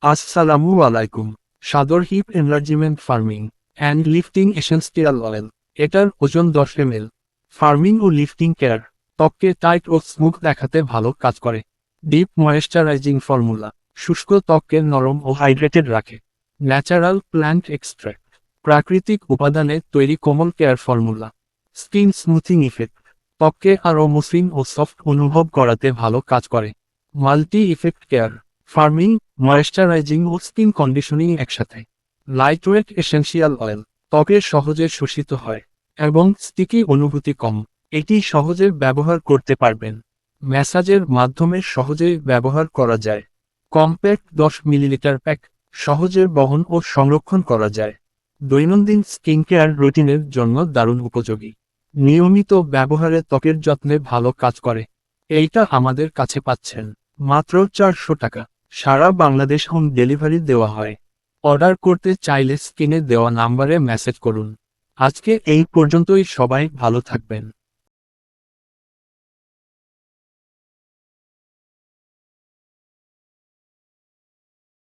আসসালামু আলাইকুম। সাদর hip enlargement firming and lifting essential oil. এটার ওজন 10 ml। ফার্মিং ও লিফটিং কেয়ার। ত্বককে টাইট ও স্মুথ দেখাতে ভালো কাজ করে। Deep moisturising formula. শুষ্ক ত্বককে নরম ও হাইড্রেটেড রাখে। Natural plant extract. প্রাকৃতিক উপাদানে তৈরি কোমল care formula. Skin smoothing effect. ত্বককে আরও মসৃণ ও সফট অনুভব করাতে ভালো কাজ করে। Multi effect care. Firming, moisturising ও স্কিন কন্ডিশনিং একসাথে। Lightweight essential oil. ত্বকে সহজে শোষিত হয় এবং স্টিকি অনুভূতি কম। এটি সহজে ব্যবহার করতে পারবেন। ম্যাসাজের মাধ্যমে সহজেই ব্যবহার করা যায়। Compact 10 millilitre pack. সহজে বহন ও সংরক্ষণ করা যায়। দৈনন্দিন স্কিন কেয়ার রুটিনের জন্য দারুণ উপযোগী। নিয়মিত ব্যবহারে ত্বকের যত্নে ভালো কাজ করে। এইটা আমাদের কাছে পাচ্ছেন মাত্র 400 টাকা। সারা বাংলাদেশ হোম ডেলিভারি দেওয়া হয়। অর্ডার করতে চাইলে স্ক্রিনে দেওয়া নাম্বারে মেসেজ করুন। আজকে এই পর্যন্তই, সবাই ভালো থাকবেন।